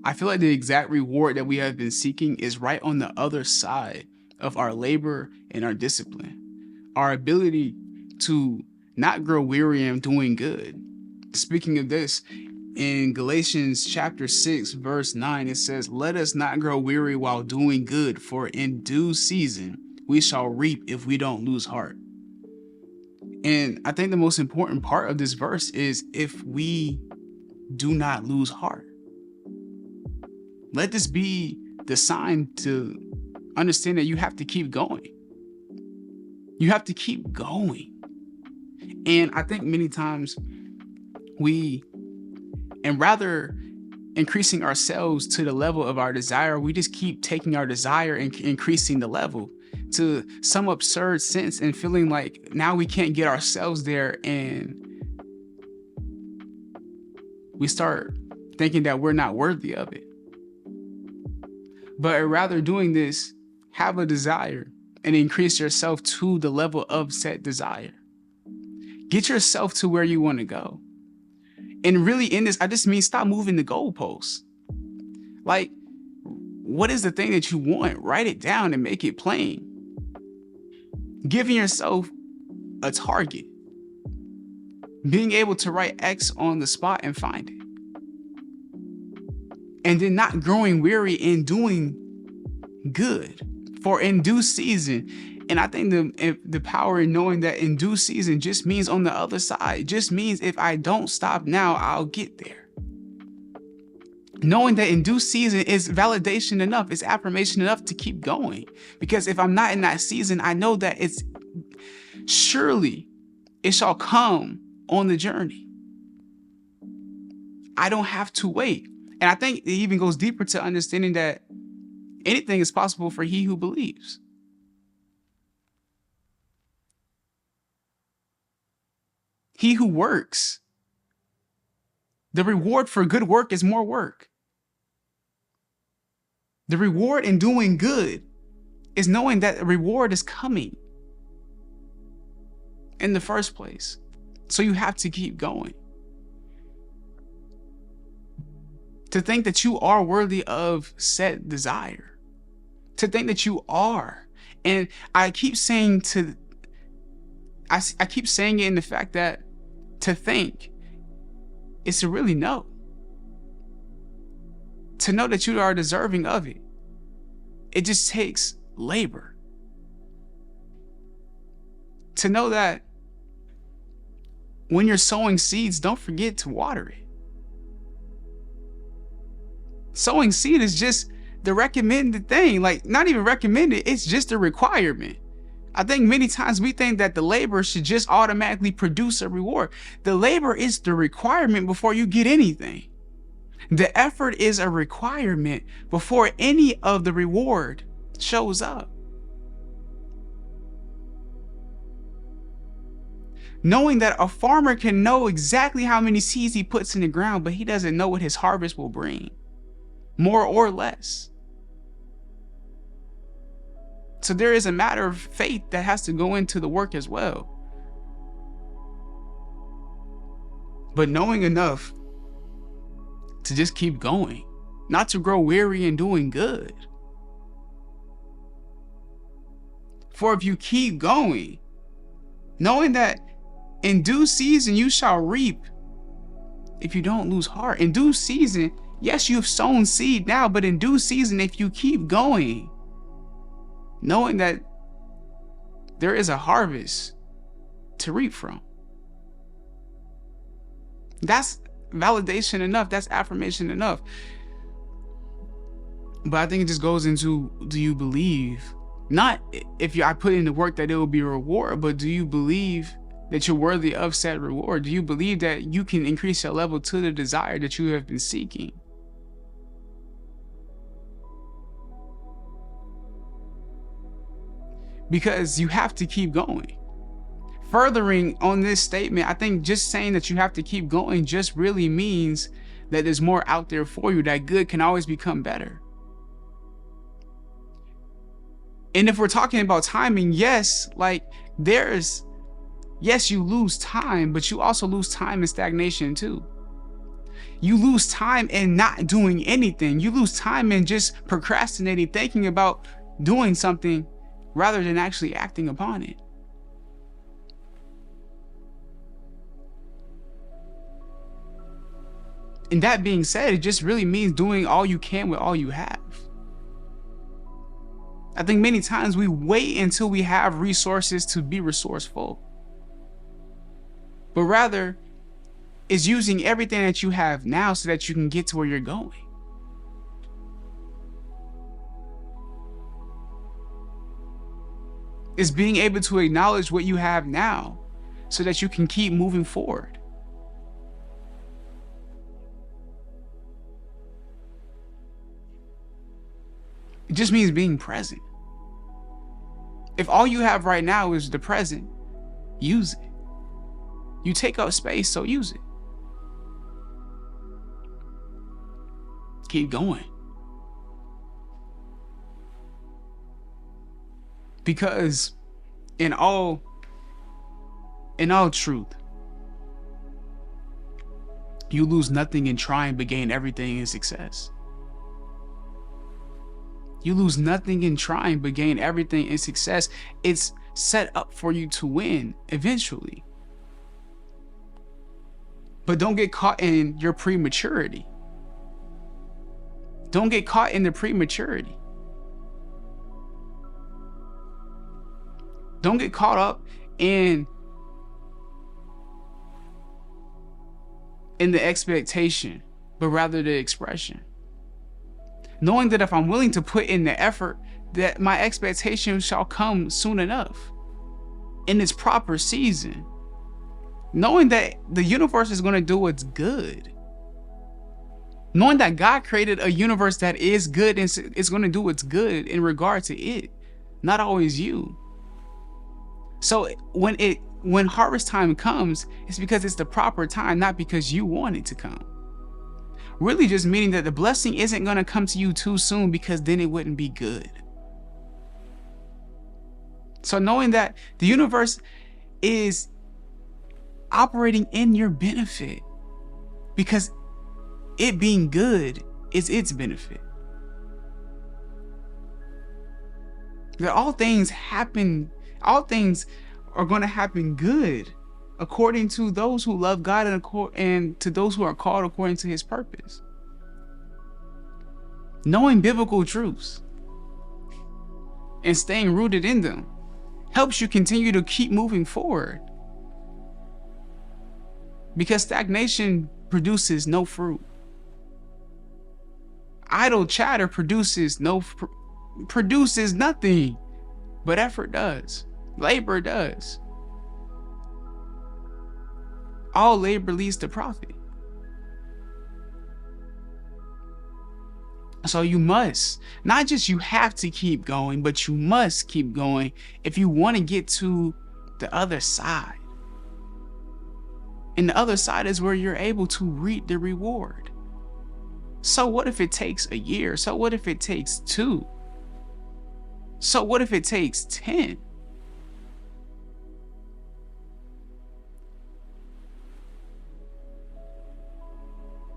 I feel like the exact reward that we have been seeking is right on the other side of our labor and our discipline. Our ability to not grow weary in doing good. Speaking of this, in Galatians chapter 6, verse 9, it says, "Let us not grow weary while doing good, for in due season we shall reap if we don't lose heart." And I think the most important part of this verse is if we do not lose heart. Let this be the sign to understand that you have to keep going. You have to keep going. And I think many times rather increasing ourselves to the level of our desire, we just keep taking our desire and increasing the level to some absurd sense and feeling like now we can't get ourselves there, and we start thinking that we're not worthy of it. But rather doing this, have a desire and increase yourself to the level of said desire. Get yourself to where you want to go. And really in this, I just mean stop moving the goalposts. Like, what is the thing that you want? Write it down and make it plain. Giving yourself a target. Being able to write X on the spot and find it. And then not growing weary in doing good, for in due season. And I think the power in knowing that in due season just means on the other side. Just means if I don't stop now, I'll get there. Knowing that in due season is validation enough, it's affirmation enough to keep going. Because if I'm not in that season, I know that surely it shall come on the journey. I don't have to wait. And I think it even goes deeper to understanding that anything is possible for he who believes. He who works. The reward for good work is more work. The reward in doing good is knowing that a reward is coming in the first place. So you have to keep going. To think that you are worthy of said desire. To think that you are. And I keep saying I keep saying it in the fact that to think is to really know. To know that you are deserving of it. It just takes labor. To know that when you're sowing seeds, don't forget to water it. Sowing seed is just the recommended thing. Like, not even recommended, it's just a requirement. I think many times we think that the labor should just automatically produce a reward. The labor is the requirement before you get anything. The effort is a requirement before any of the reward shows up. Knowing that a farmer can know exactly how many seeds he puts in the ground, but he doesn't know what his harvest will bring, more or less. So there is a matter of faith that has to go into the work as well. But knowing enough to just keep going, not to grow weary in doing good. For if you keep going, knowing that in due season you shall reap if you don't lose heart. In due season, yes, you've sown seed now, but in due season, if you keep going, knowing that there is a harvest to reap from. That's validation enough. That's affirmation enough. But I think it just goes into, do you believe, not if I put in the work that it will be a reward, but do you believe that you're worthy of said reward? Do you believe that you can increase your level to the desire that you have been seeking? Because you have to keep going. Furthering on this statement, I think just saying that you have to keep going just really means that there's more out there for you, that good can always become better. And if we're talking about timing, yes, yes, you lose time, but you also lose time in stagnation too. You lose time in not doing anything. You lose time in just procrastinating, thinking about doing something rather than actually acting upon it. And that being said, it just really means doing all you can with all you have. I think many times we wait until we have resources to be resourceful. But rather, it's using everything that you have now so that you can get to where you're going. It's being able to acknowledge what you have now so that you can keep moving forward. It just means being present. If all you have right now is the present, use it. You take up space, so use it. Keep going. Because in all truth, you lose nothing in trying but gain everything in success. You lose nothing in trying but gain everything in success. It's set up for you to win eventually. But don't get caught in your prematurity. Don't get caught in the prematurity. Don't get caught up in the expectation, but rather the expression. Knowing that if I'm willing to put in the effort, that my expectation shall come soon enough in its proper season. Knowing that the universe is going to do what's good. Knowing that God created a universe that is good and is going to do what's good in regard to it, not always you. So when harvest time comes, it's because it's the proper time, not because you want it to come. Really just meaning that the blessing isn't going to come to you too soon, because then it wouldn't be good. So knowing that the universe is operating in your benefit, because it being good is its benefit. That all things are going to happen good according to those who love God and to those who are called according to his purpose. Knowing biblical truths and staying rooted in them helps you continue to keep moving forward, because stagnation produces no fruit. Idle chatter produces nothing, but effort does. Labor does. All labor leads to profit. So you must, not just you have to keep going, but you must keep going if you want to get to the other side. And the other side is where you're able to reap the reward. So what if it takes a year? So what if it takes 2? So what if it takes 10?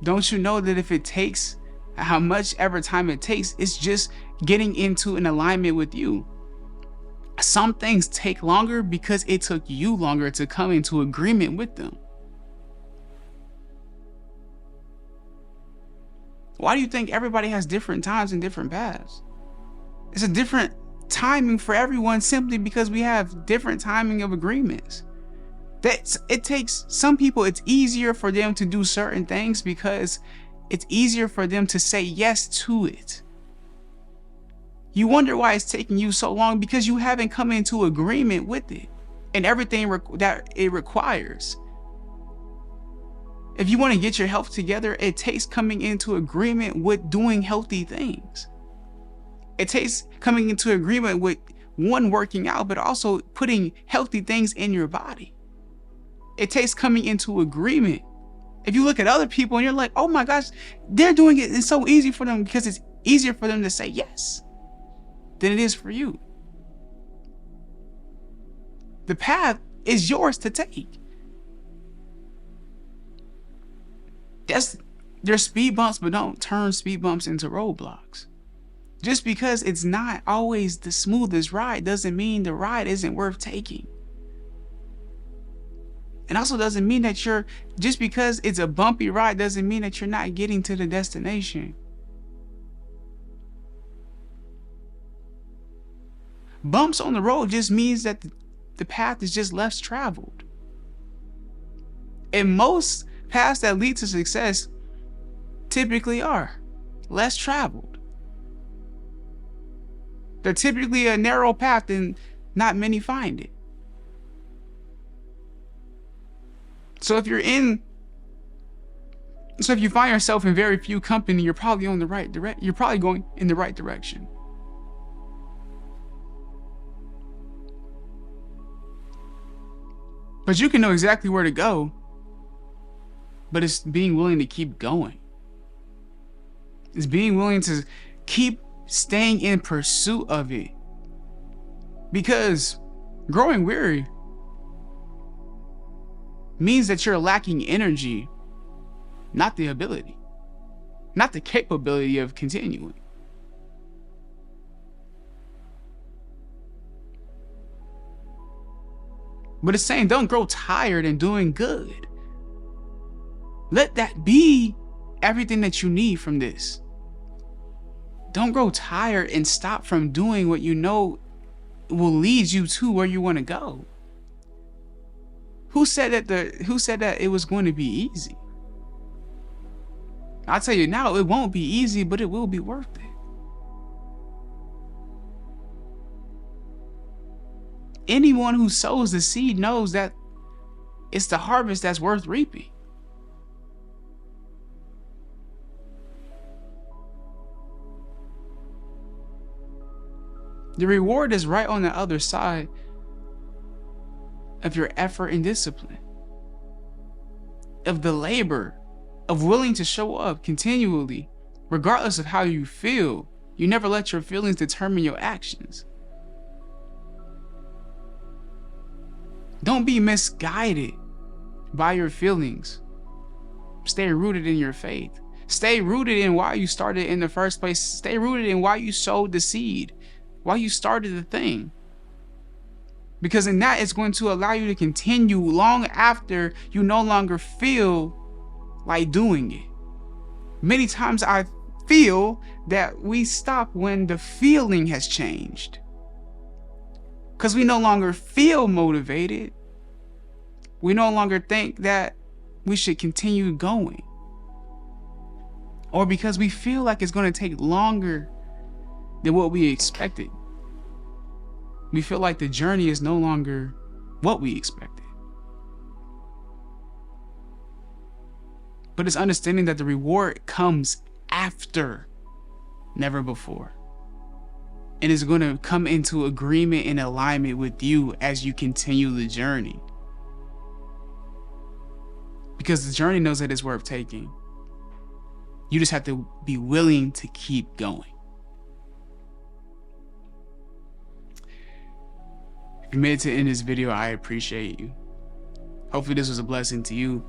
Don't you know that if it takes how much ever time it takes, it's just getting into an alignment with you. Some things take longer because it took you longer to come into agreement with them. Why do you think everybody has different times and different paths? It's a different timing for everyone, simply because we have different timing of agreements. It takes some people, it's easier for them to do certain things because it's easier for them to say yes to it. You wonder why it's taking you so long, because you haven't come into agreement with it and everything that it requires. If you want to get your health together, it takes coming into agreement with doing healthy things. It takes coming into agreement with working out, but also putting healthy things in your body. It takes coming into agreement. If you look at other people and you're like, oh my gosh, they're doing it, it's so easy for them, because it's easier for them to say yes than it is for you. The path is yours to take. There's speed bumps, but don't turn speed bumps into roadblocks. Just because it's not always the smoothest ride doesn't mean the ride isn't worth taking. And also doesn't mean that just because it's a bumpy ride doesn't mean that you're not getting to the destination. Bumps on the road just means that the path is just less traveled. And most paths that lead to success typically are less traveled. They're typically a narrow path and not many find it. So if you find yourself in very few company, you're probably on the right you're probably going in the right direction. But you can know exactly where to go, but it's being willing to keep going. It's being willing to keep staying in pursuit of it. Because growing weary means that you're lacking energy, not the ability, not the capability of continuing. But it's saying don't grow tired in doing good. Let that be everything that you need from this. Don't grow tired and stop from doing what you know will lead you to where you want to go. Who said that it was going to be easy? I'll tell you now, it won't be easy, but it will be worth it. Anyone who sows the seed knows that it's the harvest that's worth reaping. The reward is right on the other side of your effort and discipline, of the labor, of willing to show up continually, regardless of how you feel. You never let your feelings determine your actions. Don't be misguided by your feelings. Stay rooted in your faith. Stay rooted in why you started in the first place. Stay rooted in why you sowed the seed, why you started the thing. Because in that, it's going to allow you to continue long after you no longer feel like doing it. Many times I feel that we stop when the feeling has changed. Because we no longer feel motivated. We no longer think that we should continue going. Or because we feel like it's going to take longer than what we expected. We feel like the journey is no longer what we expected. But it's understanding that the reward comes after, never before. And it's going to come into agreement and alignment with you as you continue the journey. Because the journey knows that it's worth taking. You just have to be willing to keep going. If you made it to the end of this video, I appreciate you. Hopefully this was a blessing to you.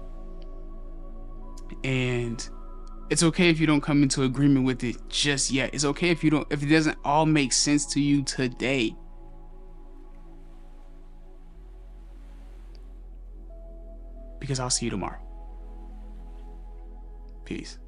And it's okay if you don't come into agreement with it just yet. It's okay if it doesn't all make sense to you today. Because I'll see you tomorrow. Peace.